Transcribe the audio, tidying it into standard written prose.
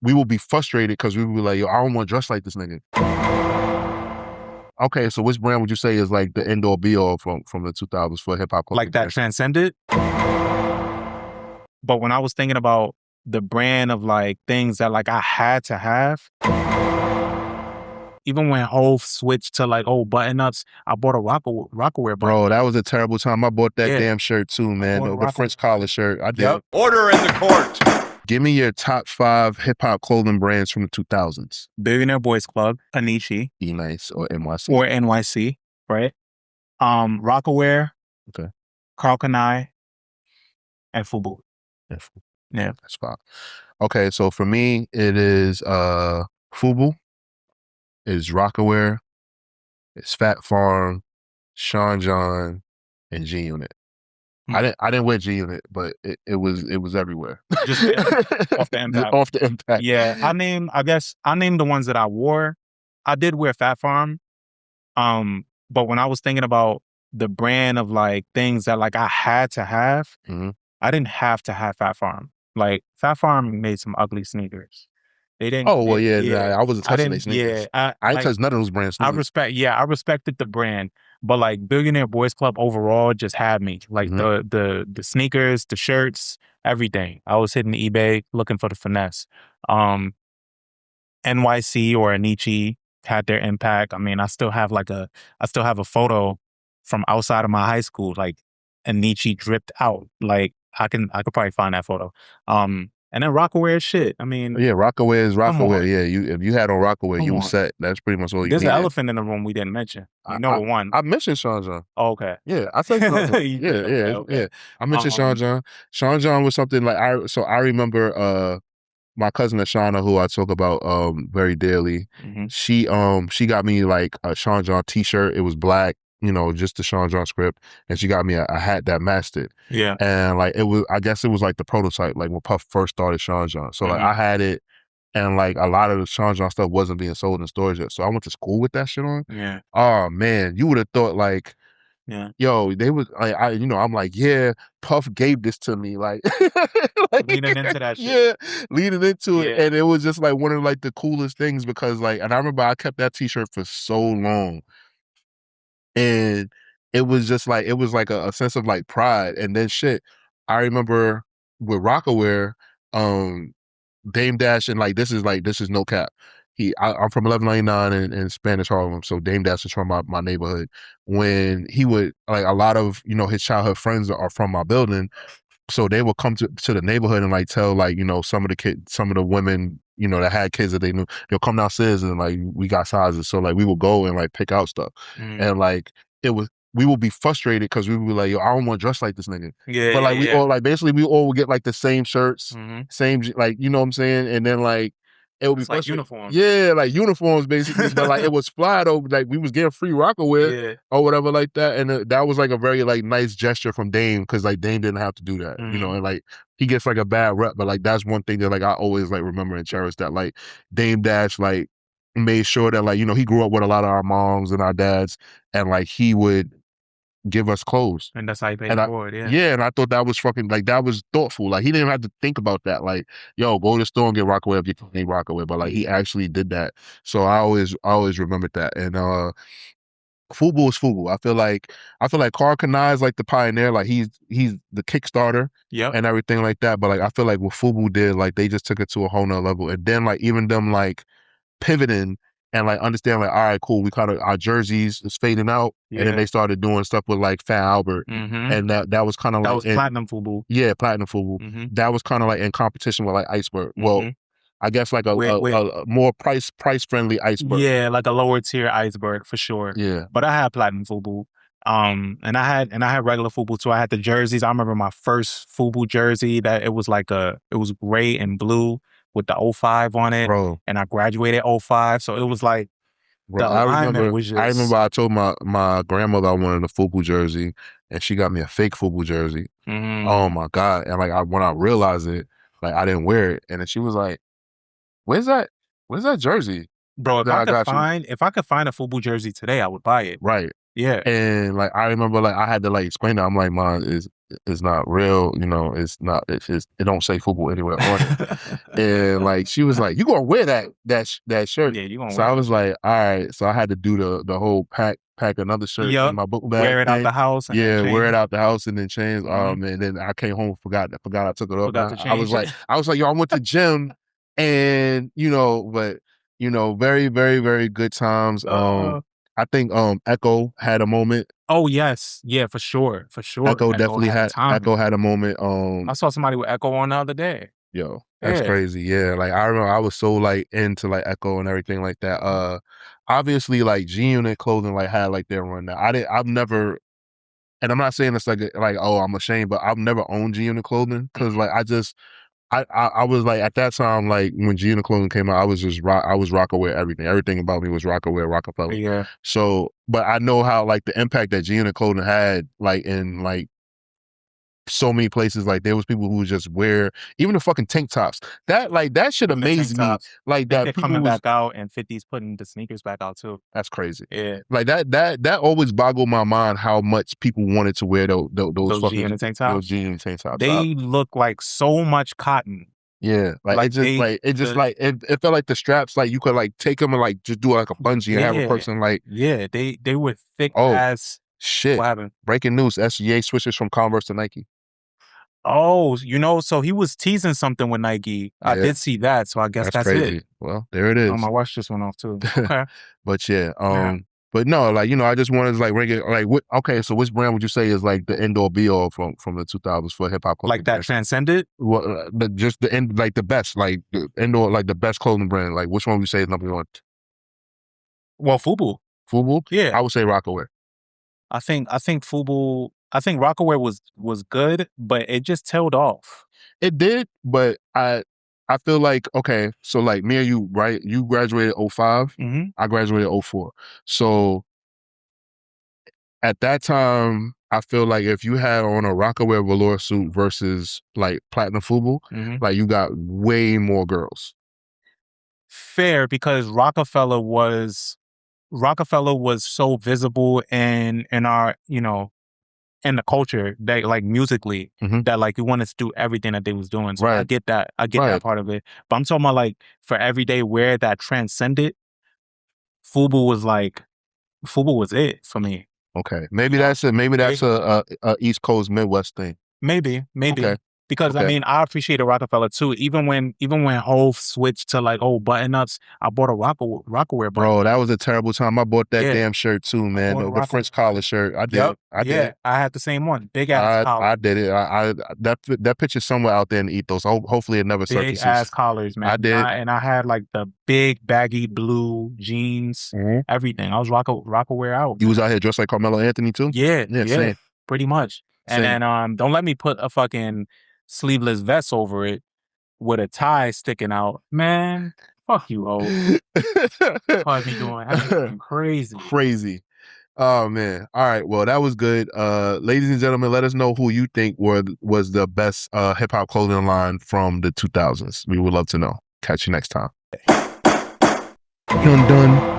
we will be frustrated because we will be like, yo, I don't want to dress like this nigga. Okay, so which brand would you say is like the end all be all from the 2000s for hip hop clothing? Like that transcended? But when I was thinking about the brand of like things that like I had to have, even when Hove switched to like button ups, I bought a Rocawear. Bro, that was a terrible time. I bought that damn shirt too, man. The French collar shirt. I did. Yep. Order in the court. Give me your top 5 hip hop clothing brands from the 2000s. Billionaire Boys Club, Enyce, Enyce or NYC. Or NYC, right? Rocawear. Okay. Karl Kani, and FUBU. Yeah. That's fine. Okay, so for me, it is FUBU, it's Rocawear, it's Phat Farm, Sean John, and G Unit. I didn't wear G Unit, but it was everywhere. Just off the impact. Off the impact. Yeah, I named the ones that I wore. I did wear Phat Farm, but when I was thinking about the brand of like things that like I had to have, I didn't have to have Phat Farm. Like Phat Farm made some ugly sneakers. They didn't. Oh well, yeah. I wasn't touching these sneakers. Yeah, I ain't touched none of those brands. I respected the brand, but like Billionaire Boys Club overall just had me. Like the sneakers, the shirts, everything. I was hitting eBay looking for the finesse. NYC or Enyce had their impact. I mean, I still have a photo from outside of my high school, like Enyce dripped out. Like I could probably find that photo. And then Rocawear is shit. I mean, yeah, Rocawear is Rocawear. Yeah, if you had on Rocawear, you were set. That's pretty much all you There's needed. an elephant in the room we didn't mention. Number one. I mentioned Sean John. Oh, okay. Yeah, I said yeah. I mentioned Sean John. Sean John was something like I remember my cousin Ashana, who I talk about very dearly. She got me like a Sean John t-shirt. It was black, just the Sean John script, and she got me a hat that matched it. Yeah. And like I guess it was like the prototype, like when Puff first started Sean John. So like I had it, and like a lot of the Sean John stuff wasn't being sold in stores yet. So I went to school with that shit on. Yeah. Oh man, you would have thought like, yo, they was like I'm like, yeah, Puff gave this to me, like leaning into that shit. Yeah, leaning into it. And it was just like one of like the coolest things because like, and I remember I kept that t-shirt for so long. And it was just like, it was like a sense of like pride. And then shit, I remember with Rocawear, Dame Dash, and like this is no cap. I'm from 1199 in Spanish Harlem, so Dame Dash is from my neighborhood. When he would, like a lot of, his childhood friends are from my building, so they would come to the neighborhood and like tell like, some of the women, that had kids that they knew, they'll come downstairs and like, we got sizes. So like we would go and like pick out stuff. And like, we would be frustrated because we would be like, yo, I don't want to dress like this nigga. Yeah. But like we all like, basically we all would get like the same shirts, same, like, you know what I'm saying? And then like, it would be like uniforms. Yeah, like uniforms basically. But like it was fly though. Like we was getting free Rocawear or whatever like that. And that was like a very like nice gesture from Dame because like Dame didn't have to do that, and like he gets like a bad rep, but like that's one thing that like I always like remember and cherish, that like Dame Dash like made sure that like, he grew up with a lot of our moms and our dads, and like he would give us clothes. And that's how you paid for it, Yeah, and I thought that was fucking, like, that was thoughtful. Like, he didn't have to think about that. Like, yo, go to the store and get Rocawear if you need Rocawear. But, like, he actually did that. So I always remembered that. And FUBU is FUBU. I feel like Karl Kani is like the pioneer. Like, he's the Kickstarter and everything like that. But, like, I feel like what FUBU did, like, they just took it to a whole nother level. And then, like, even them, like, pivoting and like understand like, all right, cool, we kind of, our jerseys is fading out, and then they started doing stuff with like Fat Albert, and that was kind of like, that was platinum FUBU. Yeah, platinum FUBU. That was kind of like in competition with like Iceberg. Well, I guess like a more price friendly Iceberg. Yeah, like a lower tier Iceberg for sure. Yeah, but I had platinum FUBU. And I had regular FUBU too. I had the jerseys. I remember my first FUBU jersey that it was gray and blue with the 05 on it. Bro. And I graduated 05. So it was like, bro, I remember I told my grandmother I wanted a FUBU jersey, and she got me a fake FUBU jersey. Oh my God. And like when I realized it, like I didn't wear it. And then she was like, where's that jersey? Bro, if I could find a FUBU jersey today, I would buy it. Right. Yeah. And like I remember like I had to like explain that. I'm like, Mom, is not real. You know, it's not. It don't say FUBU anywhere on it. And like she was like, "You gonna wear that shirt?" Yeah, you gonna So wear I that was shit. like, "All right." So I had to do the whole pack another shirt in my book bag. Wear it out the house and then Yeah, wear change. it out the house and then change. Mhm. And then I came home, forgot I took it off. Forgot to I was change. like, yo, I went to gym, and you know, but you know, very, very, very good times. I think Echo had a moment. Oh yes, yeah, for sure, for sure. Echo Echo definitely had a had time. a moment. I saw somebody with Echo on the other day. Yo, that's Yeah. crazy. Yeah, like I remember I was so like into like Echo and everything like that. Obviously like G Unit clothing like had like their run. Now I've never, and I'm not saying it's like oh I'm ashamed, but I've never owned G Unit clothing because like I was like at that time like when G Unit clothing came out I was Rocawear everything. Everything about me was Rocawear, Rockefeller. Yeah. So, but I know how like the impact that G Unit clothing had like in like so many places. Like there was people who would just wear even the fucking tank tops. That should Even the tank amaze me. tops. Like Think that they're people coming was back out and 50's putting the sneakers back out too. that's crazy. Yeah. Like that always boggled my mind how much people wanted to wear those Those fucking G-Unit tank those tops. G-Unit tank tops. They look like so much cotton. Yeah, like it felt like the straps like you could like take them and like just do like a bungee and have a person like they were thick oh as shit. what happened? Breaking news: SGA switches from Converse to Nike. Oh, you know, so he was teasing something with Nike. I Yeah, did see that, so I guess that's crazy. it. Well, there it is. My watch just went off too. Okay. But yeah, but no, like you know, I just wanted to like ring it like okay, so which brand would you say is like the end all be all from the 2000s for hip hop clothing? Like that transcended? Well, just the end, like the best, like the end all, like the best clothing brand. Like which one would you say is number one? Well, FUBU. FUBU? Yeah. I would say Rocawear. I think FUBU. I think Rocawear was good, but it just tailed off. It did, but I feel like okay, so like me and you, right? You graduated 05, I graduated 04. So at that time, I feel like if you had on a Rocawear velour suit versus like platinum FUBU, like you got way more girls. Fair, because Rockefeller was so visible in our, you know, in the culture that like musically that like you wanted to do everything that they was doing. So I get that. I get that part of it. But I'm talking about like for everyday wear that transcended, FUBU was it for me. Okay. Maybe that's a East Coast Midwest thing. Maybe. Okay. Because I mean, I appreciate a Rockefeller too. Even when Hove switched to like button ups, I bought a Rocawear button. Bro, that was a terrible time. I bought that damn shirt too, man. The French collar shirt. I did. I did. I had the same one. Big ass collar. I did it. That picture's somewhere out there in the ethos. Hopefully it never surfaces. Big ass collars, man. I did. And I had like the big baggy blue jeans, everything. I was Rocawear out. You was out here dressed like Carmelo Anthony too? Yeah. Same. Pretty much. Same. And then don't let me put a fucking sleeveless vest over it with a tie sticking out. Man, fuck you, Hov. What be doing? That's crazy. Crazy. Oh man. All right. Well, that was good. Ladies and gentlemen, let us know who you think was the best hip hop clothing line from the 2000s. We would love to know. Catch you next time. Dun dun.